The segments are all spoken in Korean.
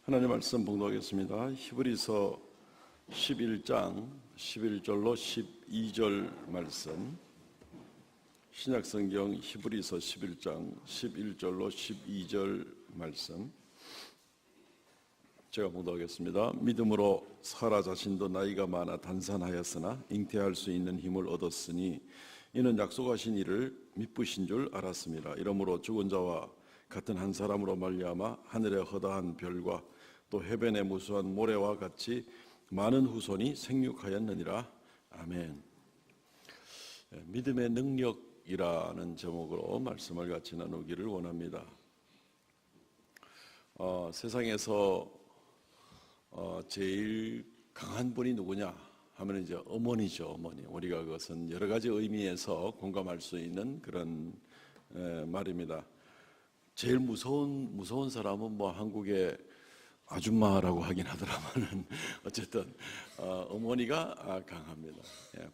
하나님 말씀 봉독하겠습니다. 히브리서 11장 11절로 12절 말씀, 신약성경 히브리서 11장 11절로 12절 말씀 제가 봉독하겠습니다. 믿음으로 사라 자신도 나이가 많아 단산하였으나 잉태할 수 있는 힘을 얻었으니 이는 약속하신 이를 미쁘신 줄 알았습니다. 이러므로 죽은 자와 같은 한 사람으로 말미암아 하늘의 허다한 별과 또 해변의 무수한 모래와 같이 많은 후손이 생육하였느니라. 아멘. 믿음의 능력이라는 제목으로 말씀을 같이 나누기를 원합니다. 세상에서 제일 강한 분이 누구냐 하면 이제 어머니죠. 어머니. 우리가 그것은 여러 가지 의미에서 공감할 수 있는 그런 말입니다. 제일 무서운 사람은 뭐 한국의 아줌마라고 하긴 하더라마는 어쨌든 어머니가 강합니다.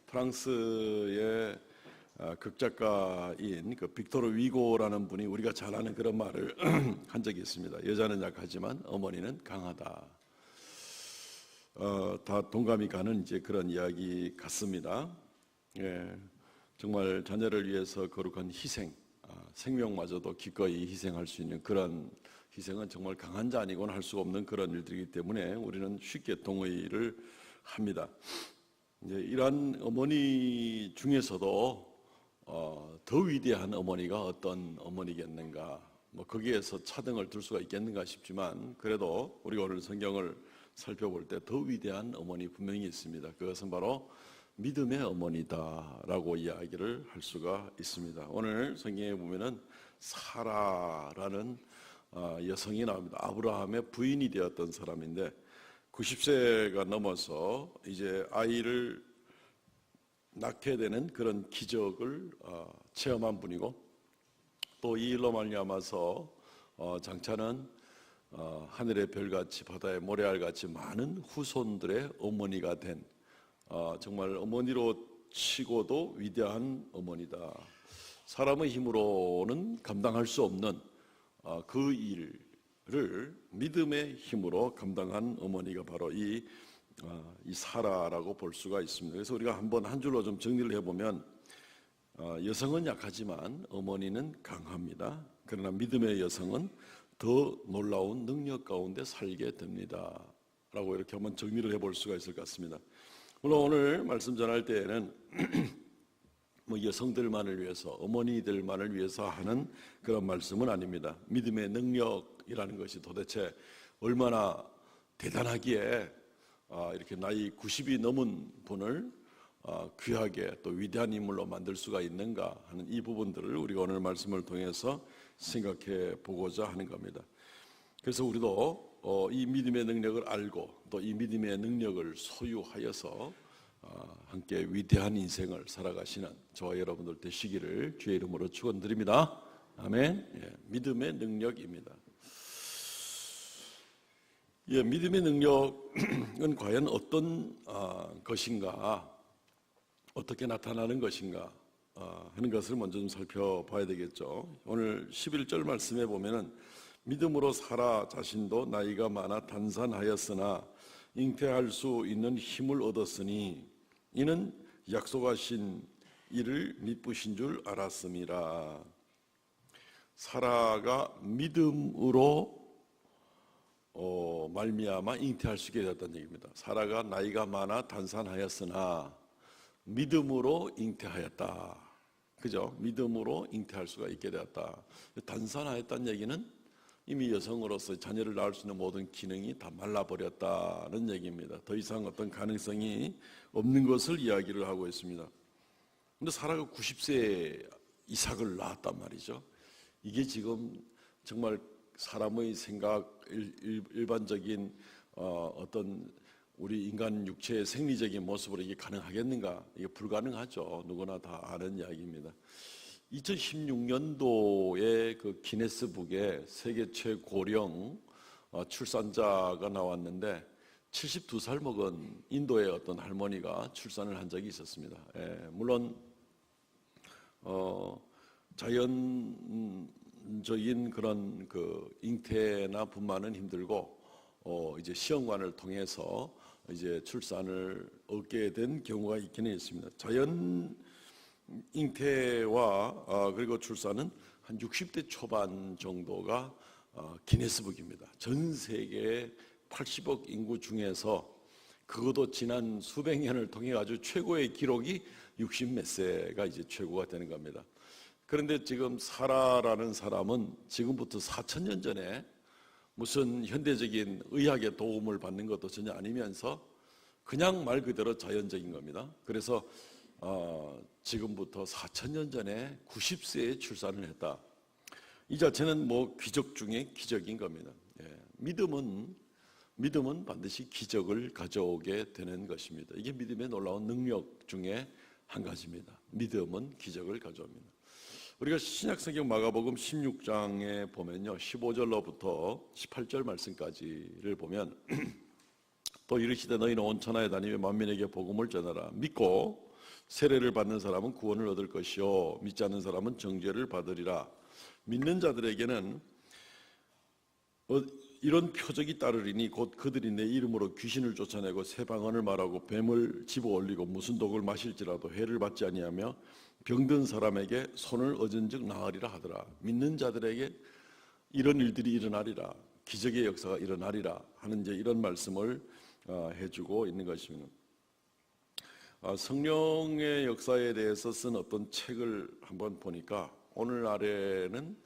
프랑스의 극작가인 그 빅토르 위고라는 분이 우리가 잘 아는 그런 말을 한 적이 있습니다. 여자는 약하지만 어머니는 강하다. 다 동감이 가는 이제 그런 이야기 같습니다. 정말 자녀를 위해서 거룩한 희생, 생명마저도 기꺼이 희생할 수 있는 그런 희생은 정말 강한 자 아니고는 할 수가 없는 그런 일들이기 때문에 우리는 쉽게 동의를 합니다. 이제 이러한 어머니 중에서도 더 위대한 어머니가 어떤 어머니겠는가, 뭐 거기에서 차등을 둘 수가 있겠는가 싶지만 그래도 우리가 오늘 성경을 살펴볼 때 더 위대한 어머니 분명히 있습니다. 그것은 바로 믿음의 어머니다라고 이야기를 할 수가 있습니다. 오늘 성경에 보면은 사라라는 여성이 나옵니다. 아브라함의 부인이 되었던 사람인데 90세가 넘어서 이제 아이를 낳게 되는 그런 기적을 체험한 분이고, 또 이 일로 말미암아서 장차는 하늘의 별같이 바다의 모래알같이 많은 후손들의 어머니가 된 정말 어머니로 치고도 위대한 어머니다. 사람의 힘으로는 감당할 수 없는 그 일을 믿음의 힘으로 감당한 어머니가 바로 이 사라라고 볼 수가 있습니다. 그래서 우리가 한번 한 줄로 좀 정리를 해보면 여성은 약하지만 어머니는 강합니다. 그러나 믿음의 여성은 더 놀라운 능력 가운데 살게 됩니다 라고 이렇게 한번 정리를 해볼 수가 있을 것 같습니다. 물론 오늘 말씀 전할 때에는 뭐 여성들만을 위해서, 어머니들만을 위해서 하는 그런 말씀은 아닙니다. 믿음의 능력이라는 것이 도대체 얼마나 대단하기에 이렇게 나이 90이 넘은 분을 귀하게 또 위대한 인물로 만들 수가 있는가 하는 이 부분들을 우리가 오늘 말씀을 통해서 생각해 보고자 하는 겁니다. 그래서 우리도 이 믿음의 능력을 알고 또 이 믿음의 능력을 소유하여서 함께 위대한 인생을 살아가시는 저와 여러분들 되시기를 주의 이름으로 축원드립니다. 아멘. 믿음의 능력입니다. 믿음의 능력은 과연 어떤 것인가, 어떻게 나타나는 것인가 하는 것을 먼저 좀 살펴봐야 되겠죠. 오늘 11절 말씀에 보면은 믿음으로 사라 자신도 나이가 많아 단산하였으나 잉태할 수 있는 힘을 얻었으니 이는 약속하신 이를 미쁘신 줄 알았음이라. 사라가 믿음으로 말미암아 잉태할 수 있게 되었다는 얘기입니다. 사라가 나이가 많아 단산하였으나 믿음으로 잉태하였다. 그죠? 믿음으로 잉태할 수가 있게 되었다. 단산하였다는 얘기는 이미 여성으로서 자녀를 낳을 수 있는 모든 기능이 다 말라버렸다는 얘기입니다. 더 이상 어떤 가능성이 없는 것을 이야기를 하고 있습니다. 그런데 사라가 90세에 이삭을 낳았단 말이죠. 이게 지금 정말 사람의 생각, 일반적인 어떤 우리 인간 육체의 생리적인 모습으로 이게 가능하겠는가? 이게 불가능하죠. 누구나 다 아는 이야기입니다. 2016년도에 그 기네스북에 세계 최고령 출산자가 나왔는데 72살 먹은 인도의 어떤 할머니가 출산을 한 적이 있었습니다. 물론 자연적인 그런 그 잉태나 분만은 힘들고 이제 시험관을 통해서 이제 출산을 얻게 된 경우가 있기는 있습니다. 자연 잉태와 그리고 출산은 한 60대 초반 정도가 기네스북입니다. 전 세계 80억 인구 중에서 그것도 지난 수백 년을 통해 아주 최고의 기록이 60 몇 세가 이제 최고가 되는 겁니다. 그런데 지금 사라라는 사람은 지금부터 4,000년 전에 무슨 현대적인 의학의 도움을 받는 것도 전혀 아니면서 그냥 말 그대로 자연적인 겁니다. 그래서 지금부터 4,000년 전에 90세에 출산을 했다. 이 자체는 뭐 기적 중에 기적인 겁니다. 믿음은 반드시 기적을 가져오게 되는 것입니다. 이게 믿음의 놀라운 능력 중에 한 가지입니다. 믿음은 기적을 가져옵니다. 우리가 신약성경 마가복음 16장에 보면요, 15절로부터 18절 말씀까지를 보면 또 이르시되 너희는 온 천하에 다니며 만민에게 복음을 전하라. 믿고 세례를 받는 사람은 구원을 얻을 것이요 믿지 않는 사람은 정죄를 받으리라. 믿는 자들에게는 이런 표적이 따르리니 곧 그들이 내 이름으로 귀신을 쫓아내고 새 방언을 말하고 뱀을 집어올리고 무슨 독을 마실지라도 해를 받지 아니하며 병든 사람에게 손을 얹은즉 나으리라 하더라. 믿는 자들에게 이런 일들이 일어나리라. 기적의 역사가 일어나리라 하는 이제 이런 말씀을 해주고 있는 것입니다. 성령의 역사에 대해서 쓴 어떤 책을 한번 보니까 오늘날에는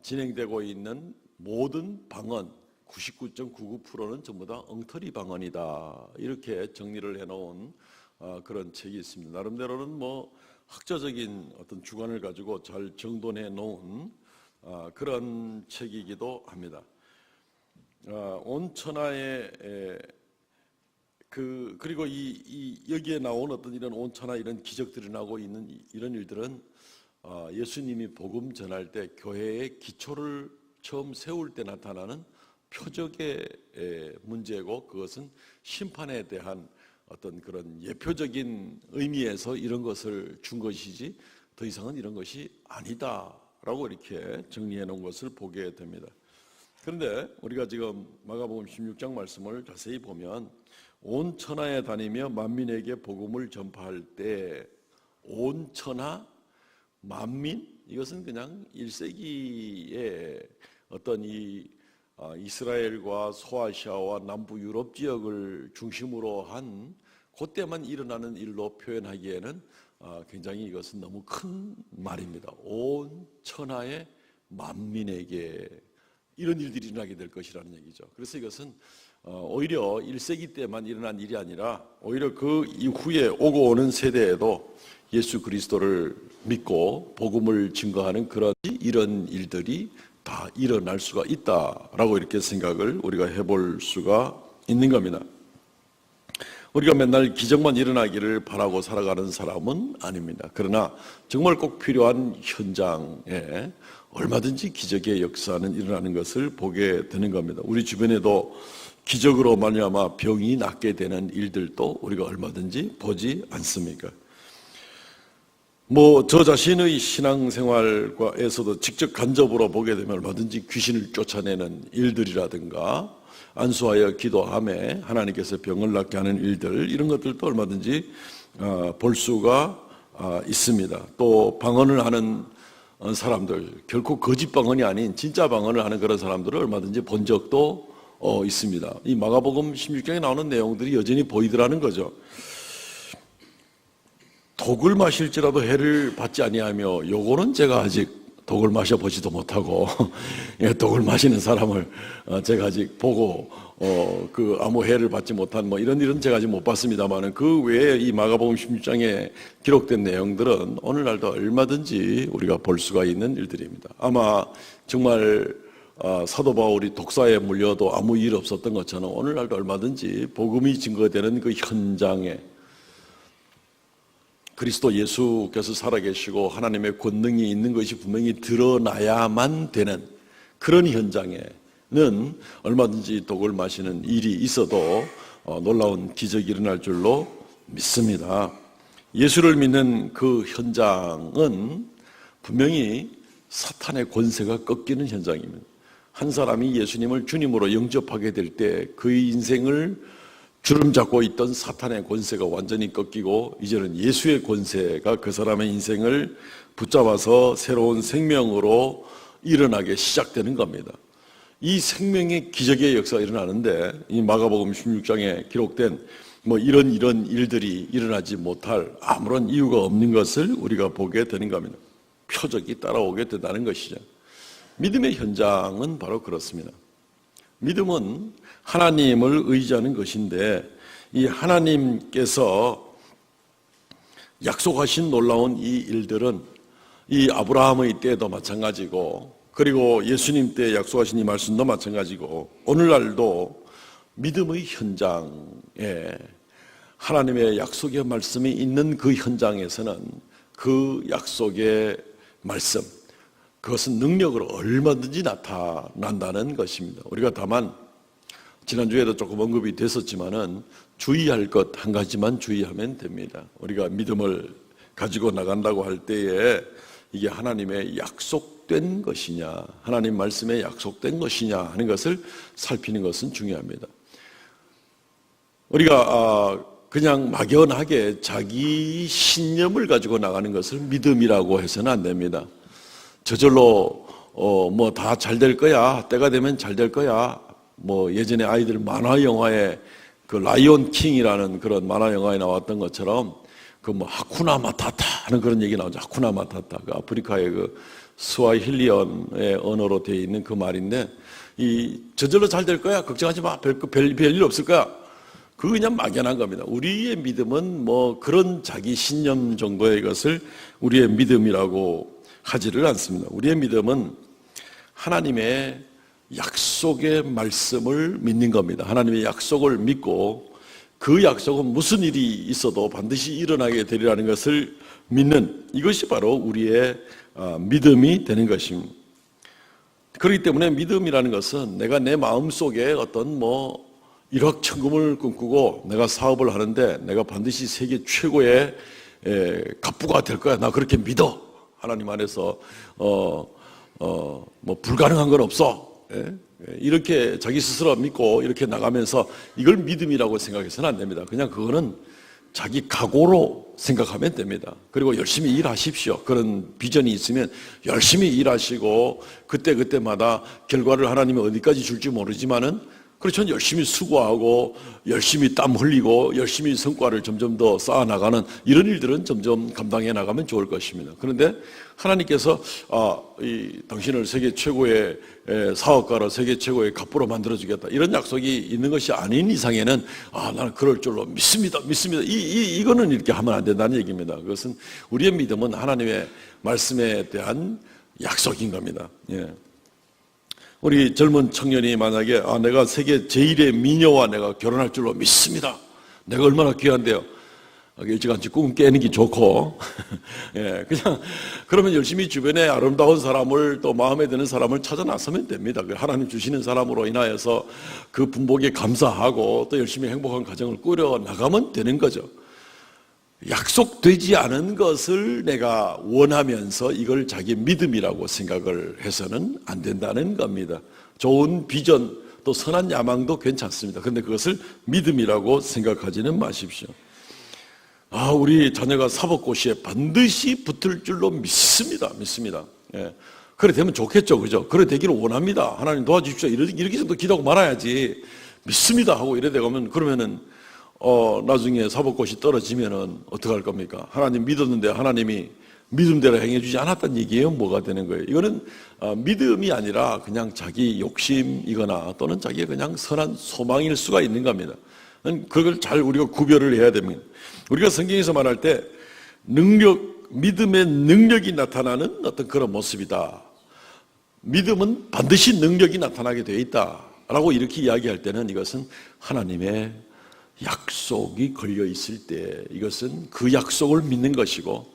진행되고 있는 모든 방언 99.99%는 전부 다 엉터리 방언이다, 이렇게 정리를 해놓은 그런 책이 있습니다. 나름대로는 뭐 학자적인 어떤 주관을 가지고 잘 정돈해 놓은 그런 책이기도 합니다. 온 천하에 그리고 여기에 나온 어떤 이런 온 천하 이런 기적들이 나오고 있는 이런 일들은 예수님이 복음 전할 때 교회의 기초를 처음 세울 때 나타나는 표적의 문제고, 그것은 심판에 대한 어떤 그런 예표적인 의미에서 이런 것을 준 것이지 더 이상은 이런 것이 아니다라고 이렇게 정리해 놓은 것을 보게 됩니다. 그런데 우리가 지금 마가복음 16장 말씀을 자세히 보면 온 천하에 다니며 만민에게 복음을 전파할 때 온 천하 만민, 이것은 그냥 1세기에 어떤 이스라엘과 소아시아와 남부 유럽 지역을 중심으로 한 그때만 일어나는 일로 표현하기에는 굉장히 이것은 너무 큰 말입니다. 온 천하의 만민에게 이런 일들이 일어나게 될 것이라는 얘기죠. 그래서 이것은 오히려 1세기 때만 일어난 일이 아니라 오히려 그 이후에 오고 오는 세대에도 예수 그리스도를 믿고 복음을 증거하는 이런 일들이 다 일어날 수가 있다라고 이렇게 생각을 우리가 해볼 수가 있는 겁니다. 우리가 맨날 기적만 일어나기를 바라고 살아가는 사람은 아닙니다. 그러나 정말 꼭 필요한 현장에 얼마든지 기적의 역사는 일어나는 것을 보게 되는 겁니다. 우리 주변에도 기적으로 말미암아 병이 낫게 되는 일들도 우리가 얼마든지 보지 않습니까? 저 자신의 신앙생활에서도 직접 간접으로 보게 되면 얼마든지 귀신을 쫓아내는 일들이라든가 안수하여 기도함에 하나님께서 병을 낫게 하는 일들, 이런 것들도 얼마든지 볼 수가 있습니다. 또 방언을 하는 사람들, 결코 거짓 방언이 아닌 진짜 방언을 하는 그런 사람들을 얼마든지 본 적도 있습니다. 이 마가복음 16장에 나오는 내용들이 여전히 보이더라는 거죠. 독을 마실지라도 해를 받지 아니하며, 요거는 제가 아직 독을 마셔보지도 못하고 독을 마시는 사람을 제가 아직 보고 아무 해를 받지 못한 이런 일은 제가 아직 못 봤습니다만, 그 외에 이 마가복음 16장에 기록된 내용들은 오늘날도 얼마든지 우리가 볼 수가 있는 일들입니다. 아마 정말 사도 바울이 독사에 물려도 아무 일 없었던 것처럼 오늘날도 얼마든지 복음이 증거되는 그 현장에 그리스도 예수께서 살아계시고 하나님의 권능이 있는 것이 분명히 드러나야만 되는 그런 현장에는 얼마든지 독을 마시는 일이 있어도 놀라운 기적이 일어날 줄로 믿습니다. 예수를 믿는 그 현장은 분명히 사탄의 권세가 꺾이는 현장입니다. 한 사람이 예수님을 주님으로 영접하게 될 때 그의 인생을 주름잡고 있던 사탄의 권세가 완전히 꺾이고 이제는 예수의 권세가 그 사람의 인생을 붙잡아서 새로운 생명으로 일어나게 시작되는 겁니다. 이 생명의 기적의 역사가 일어나는데 이 마가복음 16장에 기록된 이런 일들이 일어나지 못할 아무런 이유가 없는 것을 우리가 보게 되는 겁니다. 표적이 따라오게 된다는 것이죠. 믿음의 현장은 바로 그렇습니다. 믿음은 하나님을 의지하는 것인데 이 하나님께서 약속하신 놀라운 이 일들은 이 아브라함의 때도 마찬가지고 그리고 예수님 때 약속하신 이 말씀도 마찬가지고 오늘날도 믿음의 현장에 하나님의 약속의 말씀이 있는 그 현장에서는 그 약속의 말씀 그것은 능력으로 얼마든지 나타난다는 것입니다. 우리가 다만 지난주에도 조금 언급이 됐었지만은 주의할 것 한 가지만 주의하면 됩니다. 우리가 믿음을 가지고 나간다고 할 때에 이게 하나님의 약속된 것이냐 하나님 말씀에 약속된 것이냐 하는 것을 살피는 것은 중요합니다. 우리가 그냥 막연하게 자기 신념을 가지고 나가는 것을 믿음이라고 해서는 안 됩니다. 저절로 다 잘 될 거야. 때가 되면 잘 될 거야. 예전에 아이들 만화 영화에 그 라이온 킹이라는 그런 만화 영화에 나왔던 것처럼 하쿠나 마타타 하는 그런 얘기 나오죠. 하쿠나 마타타. 그 아프리카의 그 스와힐리언의 언어로 되어 있는 그 말인데 저절로 잘 될 거야. 걱정하지 마. 별일 없을 거야. 그거 그냥 막연한 겁니다. 우리의 믿음은 그런 자기 신념 정도의 것을 우리의 믿음이라고 하지를 않습니다. 우리의 믿음은 하나님의 약속의 말씀을 믿는 겁니다. 하나님의 약속을 믿고 그 약속은 무슨 일이 있어도 반드시 일어나게 되리라는 것을 믿는 이것이 바로 우리의 믿음이 되는 것입니다. 그렇기 때문에 믿음이라는 것은 내가 내 마음속에 어떤 일확천금을 꿈꾸고 내가 사업을 하는데 내가 반드시 세계 최고의 갑부가 될 거야. 나 그렇게 믿어. 하나님 안에서 불가능한 건 없어. 이렇게 자기 스스로 믿고 이렇게 나가면서 이걸 믿음이라고 생각해서는 안 됩니다. 그냥 그거는 자기 각오로 생각하면 됩니다. 그리고 열심히 일하십시오. 그런 비전이 있으면 열심히 일하시고 그때마다 결과를 하나님이 어디까지 줄지 모르지만은 그렇죠. 열심히 수고하고 열심히 땀 흘리고 열심히 성과를 점점 더 쌓아나가는 이런 일들은 점점 감당해 나가면 좋을 것입니다. 그런데 하나님께서 당신을 세계 최고의 사업가로 세계 최고의 갑부로 만들어주겠다 이런 약속이 있는 것이 아닌 이상에는 나는 그럴 줄로 믿습니다. 이거는 이렇게 하면 안 된다는 얘기입니다. 그것은 우리의 믿음은 하나님의 말씀에 대한 약속인 겁니다. 예. 우리 젊은 청년이 만약에 내가 세계 제1의 미녀와 내가 결혼할 줄로 믿습니다. 내가 얼마나 귀한데요. 일찌감치 꿈 깨는 게 좋고 예, 그냥 그러면 열심히 주변에 아름다운 사람을 또 마음에 드는 사람을 찾아 나서면 됩니다. 하나님 주시는 사람으로 인하여서 그 분복에 감사하고 또 열심히 행복한 가정을 꾸려 나가면 되는 거죠. 약속되지 않은 것을 내가 원하면서 이걸 자기 믿음이라고 생각을 해서는 안 된다는 겁니다. 좋은 비전 또 선한 야망도 괜찮습니다. 그런데 그것을 믿음이라고 생각하지는 마십시오. 우리 자녀가 사법고시에 반드시 붙을 줄로 믿습니다. 예. 그래 되면 좋겠죠. 그죠? 그래 되기를 원합니다. 하나님 도와주십시오. 이렇게 정도 기도하고 말아야지. 믿습니다 하고 이래 되면 그러면은 나중에 사법고시 떨어지면은 어떡할 겁니까? 하나님 믿었는데 하나님이 믿음대로 행해주지 않았다는 얘기예요? 뭐가 되는 거예요? 이거는 믿음이 아니라 그냥 자기 욕심이거나 또는 자기의 그냥 선한 소망일 수가 있는 겁니다. 그걸 잘 우리가 구별을 해야 됩니다. 우리가 성경에서 말할 때 믿음의 능력이 나타나는 어떤 그런 모습이다. 믿음은 반드시 능력이 나타나게 되어 있다라고 이렇게 이야기할 때는 이것은 하나님의 약속이 걸려 있을 때 이것은 그 약속을 믿는 것이고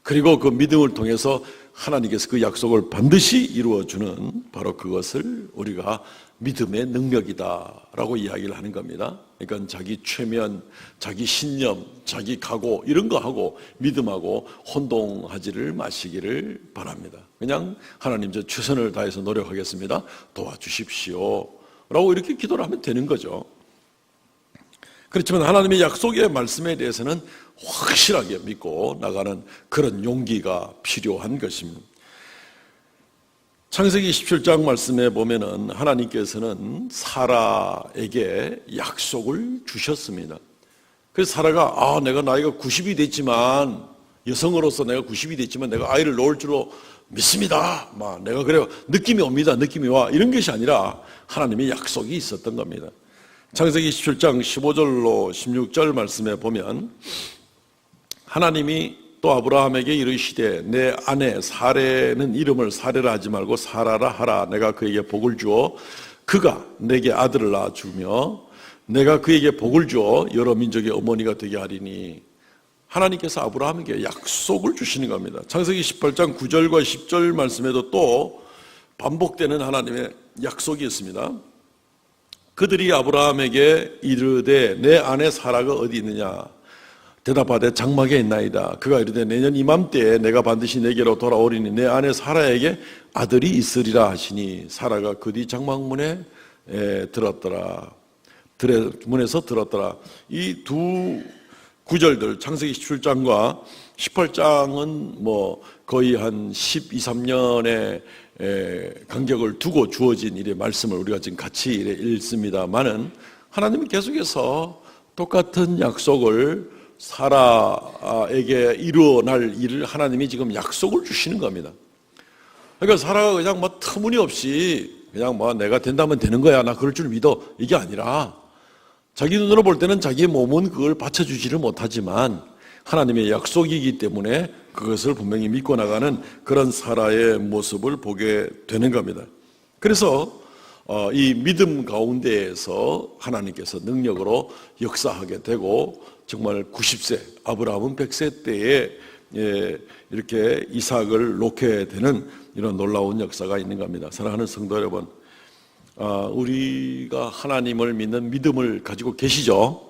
그리고 그 믿음을 통해서 하나님께서 그 약속을 반드시 이루어주는 바로 그것을 우리가 믿음의 능력이다라고 이야기를 하는 겁니다. 그러니까 자기 최면, 자기 신념, 자기 각오 이런 거 하고 믿음하고 혼동하지를 마시기를 바랍니다. 그냥 하나님 저 최선을 다해서 노력하겠습니다. 도와주십시오 라고 이렇게 기도를 하면 되는 거죠. 그렇지만 하나님의 약속의 말씀에 대해서는 확실하게 믿고 나가는 그런 용기가 필요한 것입니다. 창세기 17장 말씀에 보면은 하나님께서는 사라에게 약속을 주셨습니다. 그래서 사라가 내가 나이가 90이 됐지만 여성으로서 내가 90이 됐지만 내가 아이를 낳을 줄로 믿습니다. 내가 그래요. 느낌이 옵니다. 느낌이 와. 이런 것이 아니라 하나님의 약속이 있었던 겁니다. 창세기 17장 15절로 16절 말씀에 보면 하나님이 또 아브라함에게 이르시되 내 아내 사레는 이름을 사레라 하지 말고 사라라 하라. 내가 그에게 복을 주어 그가 내게 아들을 낳아주며 내가 그에게 복을 주어 여러 민족의 어머니가 되게 하리니. 하나님께서 아브라함에게 약속을 주시는 겁니다. 창세기 18장 9절과 10절 말씀에도 또 반복되는 하나님의 약속이 있습니다. 그들이 아브라함에게 이르되 내 아내 사라가 어디 있느냐. 대답하되 장막에 있나이다. 그가 이르되 내년 이맘때에 내가 반드시 내게로 돌아오리니 내 아내 사라에게 아들이 있으리라 하시니 사라가 그 뒤 장막문에 들었더라. 문에서 들었더라. 이 두 구절들 창세기 17장과 18장은 거의 한 12, 13년의 간격을 두고 주어진 일의 말씀을 우리가 지금 같이 읽습니다만은 하나님은 계속해서 똑같은 약속을 사라에게 이루어날 일을 하나님이 지금 약속을 주시는 겁니다. 그러니까 사라가 그냥 터무니없이 그냥 내가 된다면 되는 거야, 나 그럴 줄 믿어, 이게 아니라 자기 눈으로 볼 때는 자기의 몸은 그걸 받쳐주지를 못하지만 하나님의 약속이기 때문에 그것을 분명히 믿고 나가는 그런 사라의 모습을 보게 되는 겁니다. 그래서 이 믿음 가운데에서 하나님께서 능력으로 역사하게 되고 정말 90세, 아브라함은 100세 때에 이렇게 이삭을 놓게 되는 이런 놀라운 역사가 있는 겁니다. 사랑하는 성도 여러분, 우리가 하나님을 믿는 믿음을 가지고 계시죠?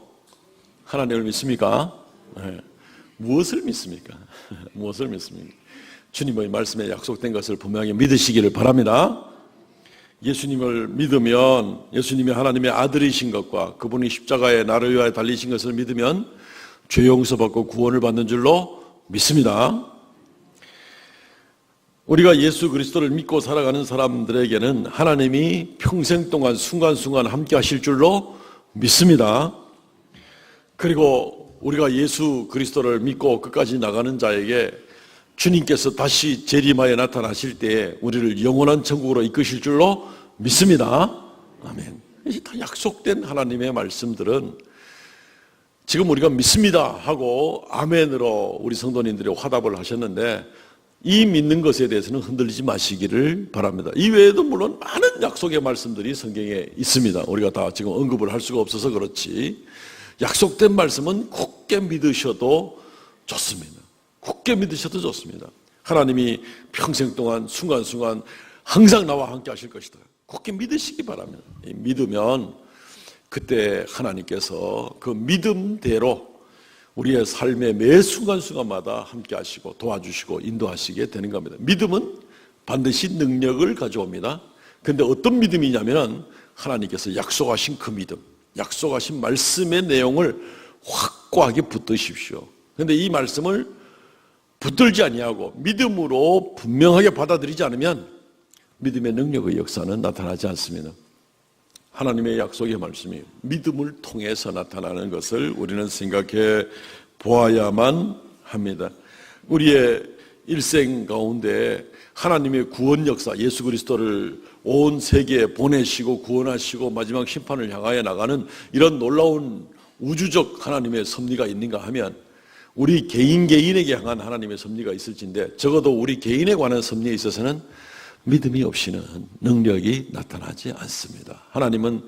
하나님을 믿습니까? 네. 무엇을 믿습니까? 무엇을 믿습니까? 주님의 말씀에 약속된 것을 분명히 믿으시기를 바랍니다. 예수님을 믿으면, 예수님이 하나님의 아들이신 것과 그분이 십자가에 나를 위하여 달리신 것을 믿으면 죄 용서받고 구원을 받는 줄로 믿습니다. 우리가 예수 그리스도를 믿고 살아가는 사람들에게는 하나님이 평생 동안 순간순간 함께 하실 줄로 믿습니다. 그리고 우리가 예수 그리스도를 믿고 끝까지 나가는 자에게 주님께서 다시 재림하여 나타나실 때에 우리를 영원한 천국으로 이끄실 줄로 믿습니다. 아멘. 이 다 약속된 하나님의 말씀들은 지금 우리가 믿습니다 하고 아멘으로 우리 성도님들이 화답을 하셨는데 이 믿는 것에 대해서는 흔들리지 마시기를 바랍니다. 이 외에도 물론 많은 약속의 말씀들이 성경에 있습니다. 우리가 다 지금 언급을 할 수가 없어서 그렇지 약속된 말씀은 굳게 믿으셔도 좋습니다. 굳게 믿으셔도 좋습니다. 하나님이 평생 동안 순간순간 항상 나와 함께 하실 것이다. 굳게 믿으시기 바랍니다. 믿으면 그때 하나님께서 그 믿음대로 우리의 삶의 매 순간순간마다 함께 하시고 도와주시고 인도하시게 되는 겁니다. 믿음은 반드시 능력을 가져옵니다. 그런데 어떤 믿음이냐면 하나님께서 약속하신 그 믿음, 약속하신 말씀의 내용을 확고하게 붙드십시오. 그런데 이 말씀을 붙들지 아니하고 믿음으로 분명하게 받아들이지 않으면 믿음의 능력의 역사는 나타나지 않습니다. 하나님의 약속의 말씀이 믿음을 통해서 나타나는 것을 우리는 생각해 보아야만 합니다. 우리의 일생 가운데 하나님의 구원 역사, 예수 그리스도를 온 세계에 보내시고 구원하시고 마지막 심판을 향하여 나가는 이런 놀라운 우주적 하나님의 섭리가 있는가 하면 우리 개인에게 향한 하나님의 섭리가 있을진데 적어도 우리 개인에 관한 섭리에 있어서는 믿음이 없이는 능력이 나타나지 않습니다. 하나님은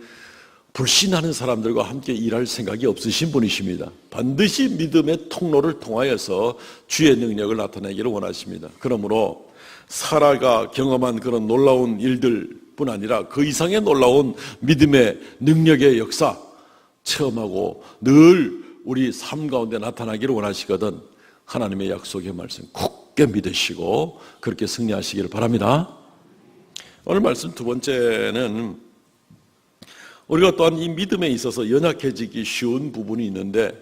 불신하는 사람들과 함께 일할 생각이 없으신 분이십니다. 반드시 믿음의 통로를 통하여서 주의 능력을 나타내기를 원하십니다. 그러므로 사라가 경험한 그런 놀라운 일들 뿐 아니라 그 이상의 놀라운 믿음의 능력의 역사 체험하고 늘 우리 삶 가운데 나타나기를 원하시거든 하나님의 약속의 말씀 굳게 믿으시고 그렇게 승리하시기를 바랍니다. 오늘 말씀 두 번째는 우리가 또한 이 믿음에 있어서 연약해지기 쉬운 부분이 있는데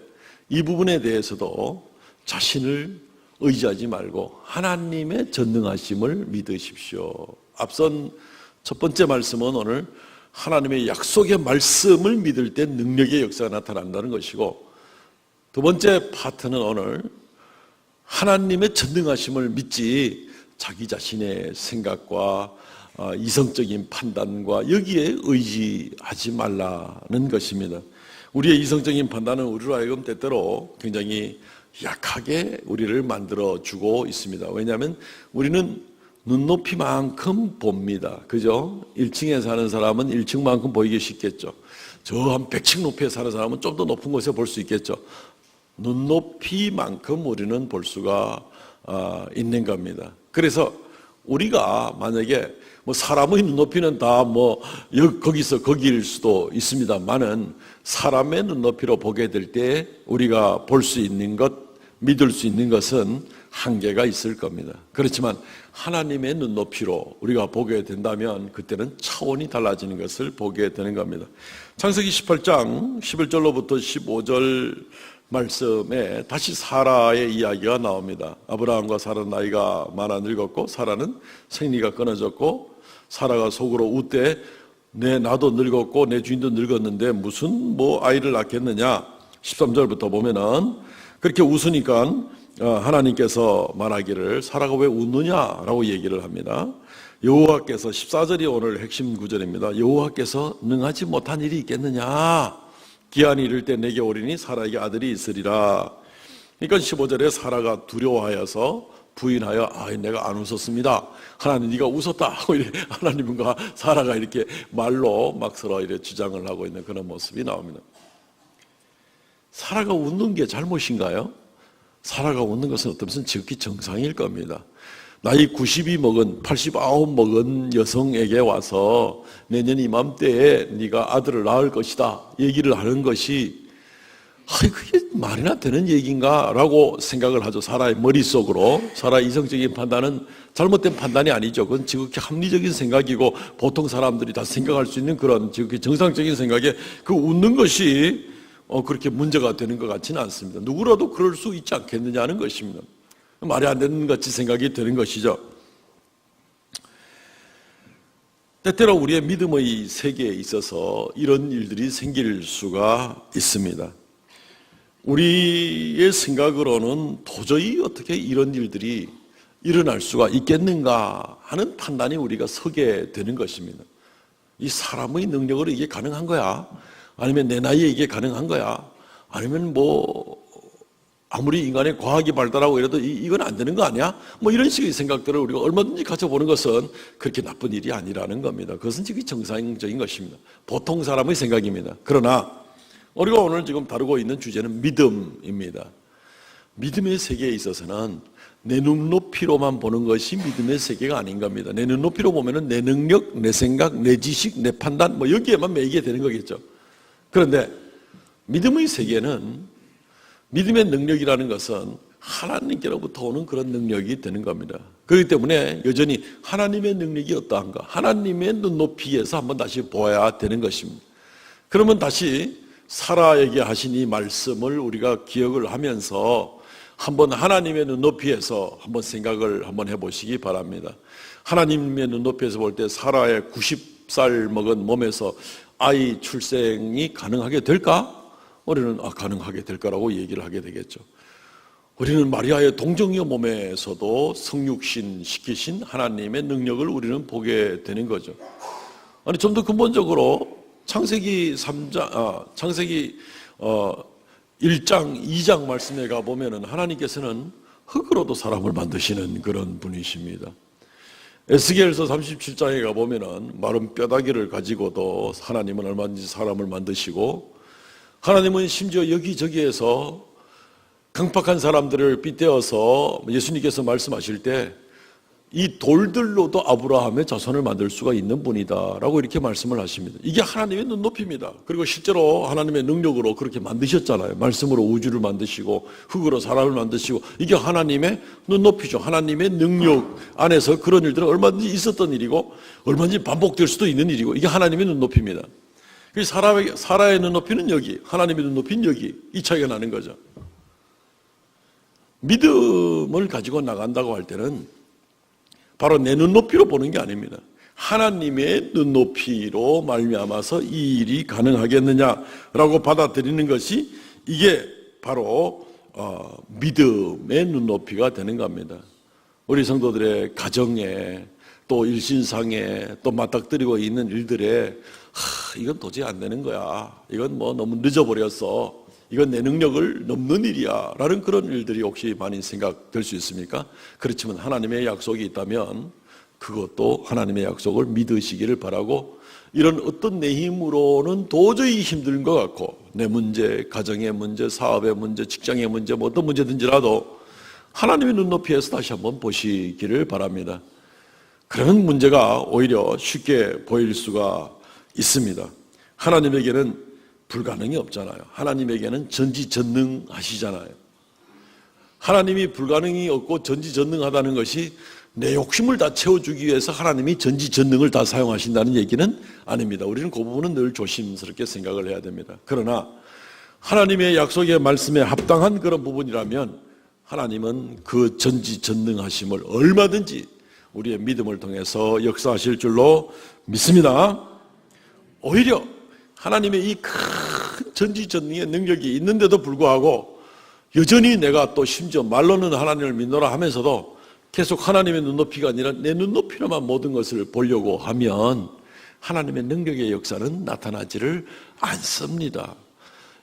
이 부분에 대해서도 자신을 의지하지 말고 하나님의 전능하심을 믿으십시오. 앞선 첫 번째 말씀은 오늘 하나님의 약속의 말씀을 믿을 때 능력의 역사가 나타난다는 것이고 두 번째 파트는 오늘 하나님의 전능하심을 믿지 자기 자신의 생각과 이성적인 판단과 여기에 의지하지 말라는 것입니다. 우리의 이성적인 판단은 우리로 하여금 때때로 굉장히 약하게 우리를 만들어주고 있습니다. 왜냐하면 우리는 눈높이만큼 봅니다. 그죠? 1층에 사는 사람은 1층만큼 보이기 쉽겠죠. 저 한 100층 높이에 사는 사람은 좀 더 높은 곳에 볼 수 있겠죠. 눈높이만큼 우리는 볼 수가 있는 겁니다. 그래서 우리가 만약에 뭐 사람의 눈높이는 다 뭐 거기서 거기일 수도 있습니다만은 사람의 눈높이로 보게 될 때 우리가 볼 수 있는 것, 믿을 수 있는 것은 한계가 있을 겁니다. 그렇지만 하나님의 눈높이로 우리가 보게 된다면 그때는 차원이 달라지는 것을 보게 되는 겁니다. 창세기 18장 11절로부터 15절 말씀에 다시 사라의 이야기가 나옵니다. 아브라함과 사라 나이가 많아 늙었고 사라는 생리가 끊어졌고 사라가 속으로 웃되 나도 늙었고 내 주인도 늙었는데 무슨 뭐 아이를 낳겠느냐. 13절부터 보면은 그렇게 웃으니까 하나님께서 말하기를 사라가 왜 웃느냐라고 얘기를 합니다. 여호와께서 14절이 오늘 핵심 구절입니다. 여호와께서 능하지 못한 일이 있겠느냐. 기한이 이를 때 내게 오리니 사라에게 아들이 있으리라. 그러니까 15절에 사라가 두려워하여서 부인하여 내가 안 웃었습니다. 하나님 네가 웃었다 하고 하나님과 사라가 이렇게 말로 막 서로 이렇게 주장을 하고 있는 그런 모습이 나옵니다. 사라가 웃는 게 잘못인가요? 사라가 웃는 것은 어떤 것은 지극히 정상일 겁니다. 나이 90이 먹은 89 먹은 여성에게 와서 내년 이맘때에 네가 아들을 낳을 것이다 얘기를 하는 것이 그게 말이나 되는 얘기인가 라고 생각을 하죠. 사라의 머릿속으로. 사라의 이성적인 판단은 잘못된 판단이 아니죠. 그건 지극히 합리적인 생각이고 보통 사람들이 다 생각할 수 있는 그런 지극히 정상적인 생각에 그 웃는 것이 그렇게 문제가 되는 것 같지는 않습니다. 누구라도 그럴 수 있지 않겠느냐는 것입니다. 말이 안 되는 같이 생각이 되는 것이죠. 때때로 우리의 믿음의 세계에 있어서 이런 일들이 생길 수가 있습니다. 우리의 생각으로는 도저히 어떻게 이런 일들이 일어날 수가 있겠는가 하는 판단이 우리가 서게 되는 것입니다. 이 사람의 능력으로 이게 가능한 거야? 아니면 내 나이에 이게 가능한 거야? 아니면 뭐 아무리 인간의 과학이 발달하고 이래도 이건 안 되는 거 아니야? 뭐 이런 식의 생각들을 우리가 얼마든지 가져보는 것은 그렇게 나쁜 일이 아니라는 겁니다. 그것은 지금 정상적인 것입니다. 보통 사람의 생각입니다. 그러나 우리가 오늘 지금 다루고 있는 주제는 믿음입니다. 믿음의 세계에 있어서는 내 눈높이로만 보는 것이 믿음의 세계가 아닌 겁니다. 내 눈높이로 보면은 내 능력, 내 생각, 내 지식, 내 판단 뭐 여기에만 매이게 되는 거겠죠. 그런데 믿음의 세계는 믿음의 능력이라는 것은 하나님께로부터 오는 그런 능력이 되는 겁니다. 그렇기 때문에 여전히 하나님의 능력이 어떠한가? 하나님의 눈높이에서 한번 다시 보아야 되는 것입니다. 그러면 다시 사라에게 하신 이 말씀을 우리가 기억을 하면서 한번 하나님의 눈높이에서 한번 생각을 한번 해보시기 바랍니다. 하나님의 눈높이에서 볼 때 사라의 90살 먹은 몸에서 아이 출생이 가능하게 될까? 우리는 가능하게 될 거라고 얘기를 하게 되겠죠. 우리는 마리아의 동정녀 몸에서도 성육신 시키신 하나님의 능력을 우리는 보게 되는 거죠. 아니 좀 더 근본적으로 창세기 1장, 2장 말씀에 가보면은 하나님께서는 흙으로도 사람을 만드시는 그런 분이십니다. 에스겔서 37장에 가보면은 마른 뼈다귀를 가지고도 하나님은 얼마든지 사람을 만드시고 하나님은 심지어 여기저기에서 강팍한 사람들을 빗대어서 예수님께서 말씀하실 때 이 돌들로도 아브라함의 자손을 만들 수가 있는 분이다 라고 이렇게 말씀을 하십니다. 이게 하나님의 눈높이입니다. 그리고 실제로 하나님의 능력으로 그렇게 만드셨잖아요. 말씀으로 우주를 만드시고 흙으로 사람을 만드시고, 이게 하나님의 눈높이죠. 하나님의 능력 안에서 그런 일들은 얼마든지 있었던 일이고 얼마든지 반복될 수도 있는 일이고, 이게 하나님의 눈높이입니다. 사라의 눈높이는 여기, 하나님의 눈높이는 여기, 이 차이가 나는 거죠. 믿음을 가지고 나간다고 할 때는 바로 내 눈높이로 보는 게 아닙니다. 하나님의 눈높이로 말미암아서 이 일이 가능하겠느냐라고 받아들이는 것이, 이게 바로 믿음의 눈높이가 되는 겁니다. 우리 성도들의 가정에, 또 일신상에, 또 맞닥뜨리고 있는 일들에 이건 도저히 안 되는 거야, 이건 뭐 너무 늦어버렸어, 이건 내 능력을 넘는 일이야 라는 그런 일들이 혹시 많이 생각될 수 있습니까? 그렇지만 하나님의 약속이 있다면 그것도 하나님의 약속을 믿으시기를 바라고, 이런 어떤 내 힘으로는 도저히 힘든 것 같고, 내 문제, 가정의 문제, 사업의 문제, 직장의 문제, 뭐 어떤 문제든지라도 하나님의 눈높이에서 다시 한번 보시기를 바랍니다. 그런 문제가 오히려 쉽게 보일 수가 있습니다. 하나님에게는 불가능이 없잖아요. 하나님에게는 전지전능하시잖아요. 하나님이 불가능이 없고 전지전능하다는 것이 내 욕심을 다 채워주기 위해서 하나님이 전지전능을 다 사용하신다는 얘기는 아닙니다. 우리는 그 부분은 늘 조심스럽게 생각을 해야 됩니다. 그러나 하나님의 약속의 말씀에 합당한 그런 부분이라면 하나님은 그 전지전능하심을 얼마든지 우리의 믿음을 통해서 역사하실 줄로 믿습니다. 오히려 하나님의 이 큰 전지전능의 능력이 있는데도 불구하고 여전히 내가 또 심지어 말로는 하나님을 믿노라 하면서도 계속 하나님의 눈높이가 아니라 내 눈높이로만 모든 것을 보려고 하면 하나님의 능력의 역사는 나타나지를 않습니다.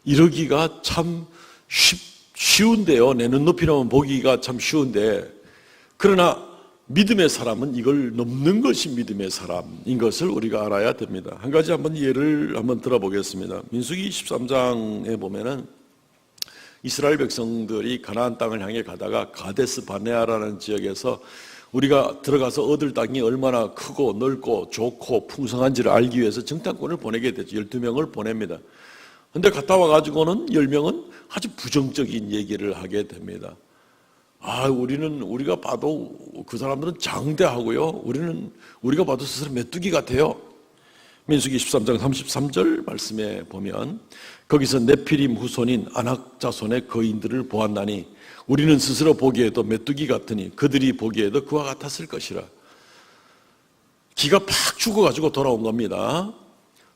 이러기가 참 쉬운데요. 내 눈높이로만 보기가 참 쉬운데, 그러나 믿음의 사람은 이걸 넘는 것이 믿음의 사람인 것을 우리가 알아야 됩니다. 한 가지 예를 한번 들어보겠습니다. 민수기 23장에 보면은 이스라엘 백성들이 가나안 땅을 향해 가다가 가데스 바네아라는 지역에서 우리가 들어가서 얻을 땅이 얼마나 크고 넓고 좋고 풍성한지를 알기 위해서 정탐꾼을 보내게 되죠. 12명을 보냅니다. 그런데 갔다 와가지고는 10명은 아주 부정적인 얘기를 하게 됩니다. 우리가 봐도 그 사람들은 장대하고요, 우리가 봐도 스스로 메뚜기 같아요. 민수기 13장 33절 말씀에 보면 거기서 네피림 후손인 아낙 자손의 거인들을 보았나니 우리는 스스로 보기에도 메뚜기 같으니 그들이 보기에도 그와 같았을 것이라. 기가 팍 죽어가지고 돌아온 겁니다.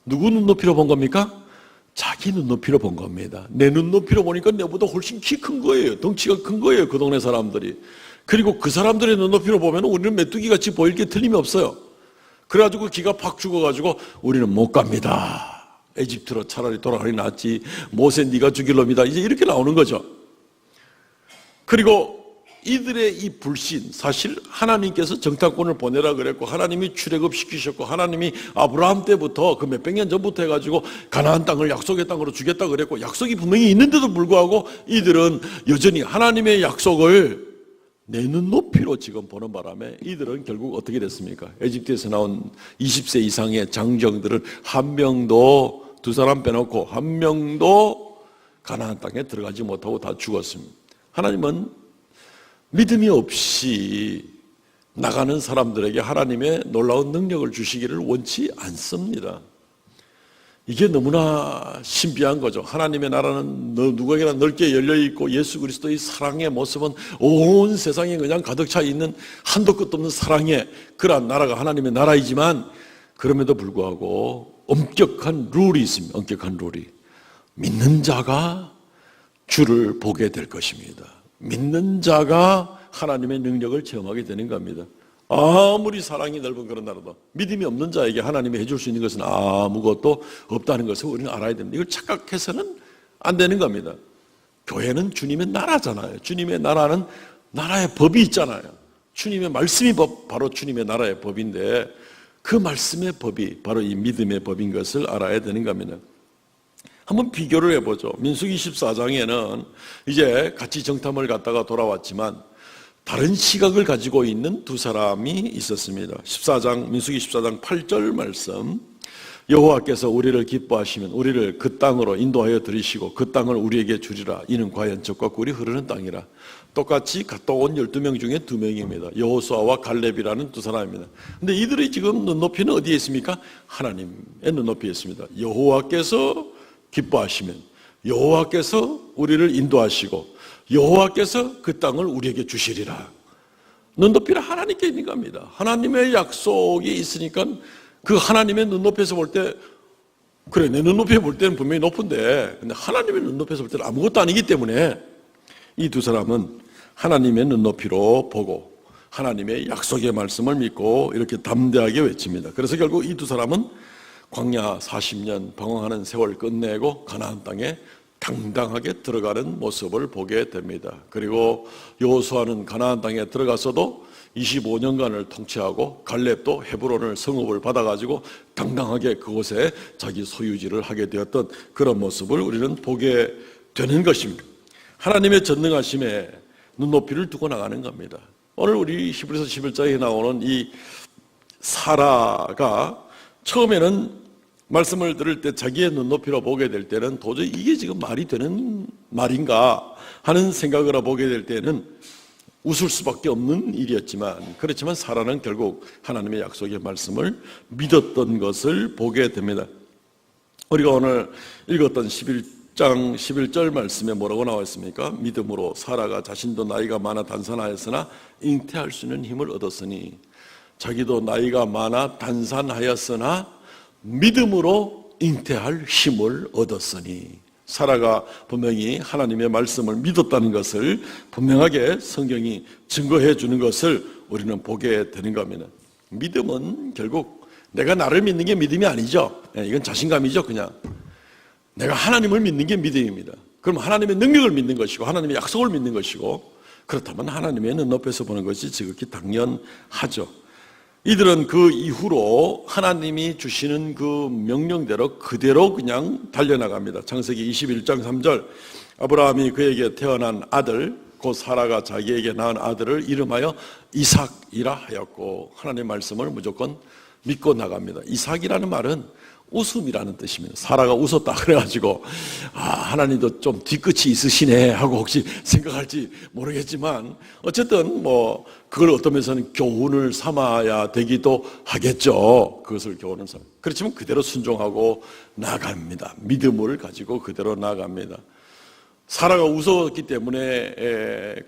누구 눈높이로 본 겁니까? 자기 눈높이로 본 겁니다. 내 눈높이로 보니까 내보다 훨씬 키 큰 거예요. 덩치가 큰 거예요, 그 동네 사람들이. 그리고 그 사람들의 눈높이로 보면 우리는 메뚜기같이 보일 게 틀림이 없어요. 그래가지고 기가 팍 죽어가지고 우리는 못 갑니다. 에집트로 차라리 돌아가니 낫지. 모세 네가 죽일 놈이다. 이제 이렇게 나오는 거죠. 그리고 이들의 이 불신, 사실 하나님께서 정탐꾼을 보내라 그랬고 하나님이 출애굽시키셨고 하나님이 아브라함 때부터 그 몇백 년 전부터 해가지고 가나안 땅을 약속의 땅으로 주겠다 그랬고 약속이 분명히 있는데도 불구하고 이들은 여전히 하나님의 약속을 내 눈높이로 지금 보는 바람에 이들은 결국 어떻게 됐습니까? 에집트에서 나온 20세 이상의 장정들은 한 명도, 두 사람 빼놓고 한 명도 가나안 땅에 들어가지 못하고 다 죽었습니다. 하나님은 믿음이 없이 나가는 사람들에게 하나님의 놀라운 능력을 주시기를 원치 않습니다. 이게 너무나 신비한 거죠. 하나님의 나라는 누구에게나 넓게 열려있고 예수 그리스도의 사랑의 모습은 온 세상에 그냥 가득 차 있는 한도 끝도 없는 사랑의 그러한 나라가 하나님의 나라이지만 그럼에도 불구하고 엄격한 룰이 있습니다. 엄격한 룰이. 믿는 자가 주를 보게 될 것입니다. 믿는 자가 하나님의 능력을 체험하게 되는 겁니다. 아무리 사랑이 넓은 그런 나라도 믿음이 없는 자에게 하나님이 해줄 수 있는 것은 아무것도 없다는 것을 우리는 알아야 됩니다. 이걸 착각해서는 안 되는 겁니다. 교회는 주님의 나라잖아요. 주님의 나라는 나라의 법이 있잖아요. 주님의 말씀이 바로 주님의 나라의 법인데 그 말씀의 법이 바로 이 믿음의 법인 것을 알아야 되는 겁니다. 한번 비교를 해보죠. 민수기 14장에는 이제 같이 정탐을 갔다가 돌아왔지만 다른 시각을 가지고 있는 두 사람이 있었습니다. 민수기 14장 8절 말씀, 여호와께서 우리를 기뻐하시면 우리를 그 땅으로 인도하여 들이시고 그 땅을 우리에게 주리라. 이는 과연 젖과 꿀이 흐르는 땅이라. 똑같이 갔다 온 12명 중에 2명입니다. 여호수아와 갈렙이라는 두 사람입니다. 근데 이들의 지금 눈높이는 어디에 있습니까? 하나님의 눈높이에 있습니다. 여호와께서 기뻐하시면, 여호와께서 우리를 인도하시고, 여호와께서 그 땅을 우리에게 주시리라. 눈높이는 하나님께 있는 겁니다. 하나님의 약속이 있으니까 그 하나님의 눈높이에서 볼 때, 그래, 내 눈높이에 볼 때는 분명히 높은데, 근데 하나님의 눈높이에서 볼 때는 아무것도 아니기 때문에 이 두 사람은 하나님의 눈높이로 보고 하나님의 약속의 말씀을 믿고 이렇게 담대하게 외칩니다. 그래서 결국 이 두 사람은 광야 40년 방황하는 세월 끝내고 가나안 땅에 당당하게 들어가는 모습을 보게 됩니다. 그리고 여호수아는 가나안 땅에 들어가서도 25년간을 통치하고 갈렙도 헤브론을 성읍을 받아가지고 당당하게 그곳에 자기 소유지를 하게 되었던 그런 모습을 우리는 보게 되는 것입니다. 하나님의 전능하심에 눈높이를 두고 나가는 겁니다. 오늘 우리 히브리서 11장에 나오는 이 사라가 처음에는 말씀을 들을 때 자기의 눈높이로 보게 될 때는 도저히 이게 지금 말이 되는 말인가 하는 생각으로 보게 될 때는 웃을 수밖에 없는 일이었지만, 그렇지만 사라는 결국 하나님의 약속의 말씀을 믿었던 것을 보게 됩니다. 우리가 오늘 읽었던 11장 11절 말씀에 뭐라고 나와 있습니까? 믿음으로 사라가 자신도 나이가 많아 단산하였으나 잉태할 수 있는 힘을 얻었으니, 자기도 나이가 많아 단산하였으나 믿음으로 잉태할 힘을 얻었으니, 사라가 분명히 하나님의 말씀을 믿었다는 것을 분명하게 성경이 증거해 주는 것을 우리는 보게 되는 겁니다. 믿음은 결국 내가 나를 믿는 게 믿음이 아니죠. 이건 자신감이죠. 그냥 내가 하나님을 믿는 게 믿음입니다. 그럼 하나님의 능력을 믿는 것이고 하나님의 약속을 믿는 것이고, 그렇다면 하나님의 눈높이에서 보는 것이 지극히 당연하죠. 이들은 그 이후로 하나님이 주시는 그 명령대로 그대로 그냥 달려나갑니다. 창세기 21장 3절, 아브라함이 그에게 태어난 아들 곧 사라가 자기에게 낳은 아들을 이름하여 이삭이라 하였고, 하나님의 말씀을 무조건 믿고 나갑니다. 이삭이라는 말은 웃음이라는 뜻입니다. 사라가 웃었다 그래가지고 하나님도 좀 뒤끝이 있으시네 하고 혹시 생각할지 모르겠지만, 어쨌든 뭐 그걸 어떤 면에서는 교훈을 삼아야 되기도 하겠죠. 그것을 교훈을 삼아. 그렇지만 그대로 순종하고 나갑니다. 믿음을 가지고 그대로 나갑니다. 사라가 웃었기 때문에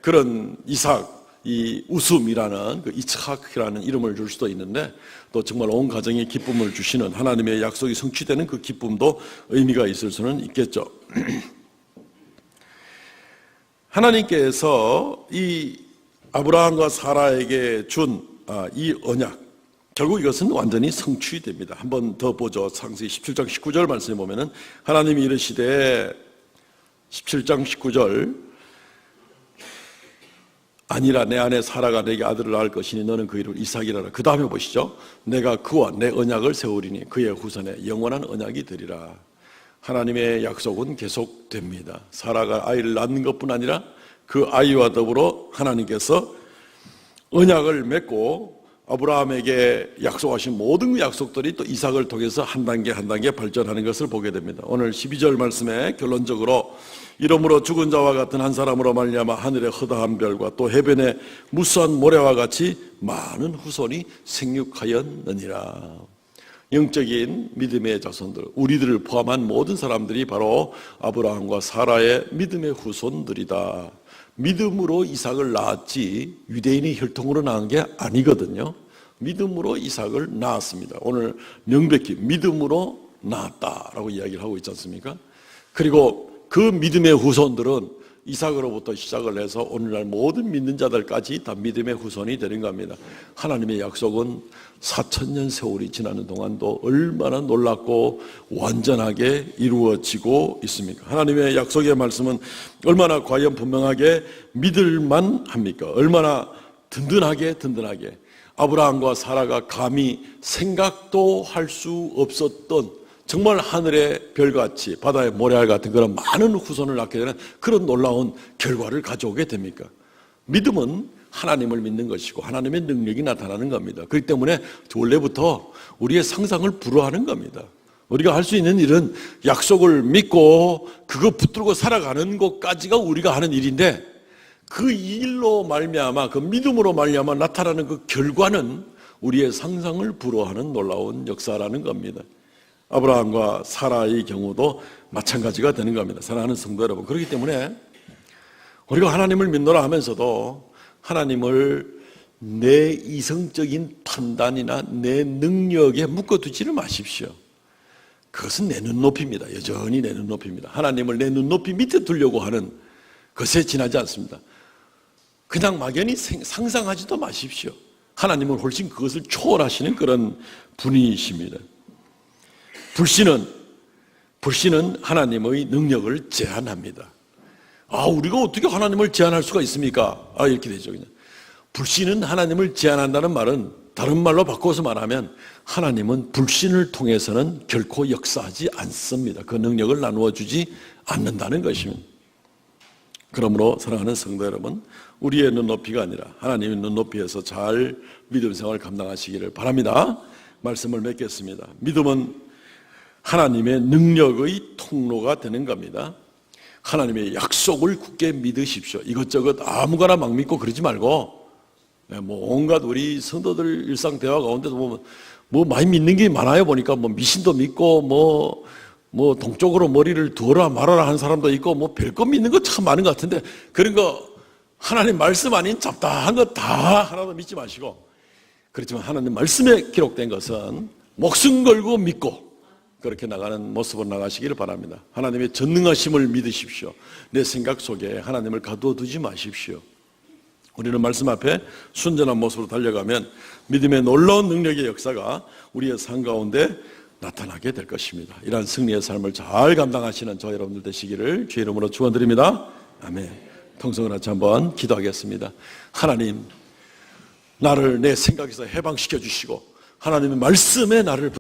그런 이삭, 이 웃음이라는 그 이츠학이라는 이름을 줄 수도 있는데, 또 정말 온 가정에 기쁨을 주시는 하나님의 약속이 성취되는 그 기쁨도 의미가 있을 수는 있겠죠. 하나님께서 이 아브라함과 사라에게 준 이 언약, 결국 이것은 완전히 성취됩니다. 한번 더 보죠. 창세기 17장 19절 말씀에 보면은 하나님이 이르시되, 17장 19절, 아니라 내 아내 사라가 내게 아들을 낳을 것이니 너는 그 이름을 이삭이라라. 그 다음에 보시죠. 내가 그와 내 언약을 세우리니 그의 후손에 영원한 언약이 되리라. 하나님의 약속은 계속됩니다. 사라가 아이를 낳는 것뿐 아니라 그 아이와 더불어 하나님께서 언약을 맺고 아브라함에게 약속하신 모든 약속들이 또 이삭을 통해서 한 단계 한 단계 발전하는 것을 보게 됩니다. 오늘 12절 말씀에 결론적으로, 이러므로 죽은 자와 같은 한 사람으로 말미암아 하늘의 허다한 별과 또 해변의 무수한 모래와 같이 많은 후손이 생육하였느니라. 영적인 믿음의 자손들, 우리들을 포함한 모든 사람들이 바로 아브라함과 사라의 믿음의 후손들이다. 믿음으로 이삭을 낳았지 유대인이 혈통으로 낳은 게 아니거든요. 믿음으로 이삭을 낳았습니다. 오늘 명백히 믿음으로 낳았다라고 이야기를 하고 있지 않습니까? 그리고 그 믿음의 후손들은 이삭으로부터 시작을 해서 오늘날 모든 믿는 자들까지 다 믿음의 후손이 되는 겁니다. 하나님의 약속은 4,000년 세월이 지나는 동안도 얼마나 놀랍고 완전하게 이루어지고 있습니까? 하나님의 약속의 말씀은 얼마나 과연 분명하게 믿을만 합니까? 얼마나 든든하게 아브라함과 사라가 감히 생각도 할 수 없었던, 정말 하늘의 별같이 바다의 모래알 같은 그런 많은 후손을 낳게 되는 그런 놀라운 결과를 가져오게 됩니까? 믿음은 하나님을 믿는 것이고 하나님의 능력이 나타나는 겁니다. 그렇기 때문에 원래부터 우리의 상상을 불허하는 겁니다. 우리가 할 수 있는 일은 약속을 믿고 그거 붙들고 살아가는 것까지가 우리가 하는 일인데, 그 일로 말미암아, 그 믿음으로 말미암아 나타나는 그 결과는 우리의 상상을 불허하는 놀라운 역사라는 겁니다. 아브라함과 사라의 경우도 마찬가지가 되는 겁니다. 사랑하는 성도 여러분, 그렇기 때문에 우리가 하나님을 믿노라 하면서도 하나님을 내 이성적인 판단이나 내 능력에 묶어두지를 마십시오. 그것은 내 눈높이입니다. 여전히 내 눈높이입니다. 하나님을 내 눈높이 밑에 두려고 하는 것에 지나지 않습니다. 그냥 막연히 상상하지도 마십시오. 하나님은 훨씬 그것을 초월하시는 그런 분이십니다. 불신은 하나님의 능력을 제한합니다. 우리가 어떻게 하나님을 제한할 수가 있습니까? 이렇게 되죠. 그냥. 불신은 하나님을 제한한다는 말은 다른 말로 바꿔서 말하면 하나님은 불신을 통해서는 결코 역사하지 않습니다. 그 능력을 나누어 주지 않는다는 것입니다. 그러므로 사랑하는 성도 여러분, 우리의 눈높이가 아니라 하나님의 눈높이에서 잘 믿음 생활을 감당하시기를 바랍니다. 말씀을 맺겠습니다. 믿음은 하나님의 능력의 통로가 되는 겁니다. 하나님의 약속을 굳게 믿으십시오. 이것저것 아무거나 막 믿고 그러지 말고, 온갖 우리 성도들 일상 대화 가운데도 보면 많이 믿는 게 많아요. 보니까 미신도 믿고 동쪽으로 머리를 두어라 말아라 하는 사람도 있고 별거 믿는 거 참 많은 것 같은데, 그런 거 하나님 말씀 아닌 잡다한 거 다 하나도 믿지 마시고, 그렇지만 하나님 말씀에 기록된 것은 목숨 걸고 믿고 그렇게 나가는 모습으로 나가시기를 바랍니다. 하나님의 전능하심을 믿으십시오. 내 생각 속에 하나님을 가둬두지 마십시오. 우리는 말씀 앞에 순전한 모습으로 달려가면 믿음의 놀라운 능력의 역사가 우리의 삶 가운데 나타나게 될 것입니다. 이러한 승리의 삶을 잘 감당하시는 저 여러분들 되시기를 주의 이름으로 축원드립니다. 아멘. 통성을 같이 한번 기도하겠습니다. 하나님, 나를 내 생각에서 해방시켜 주시고 하나님의 말씀에 나를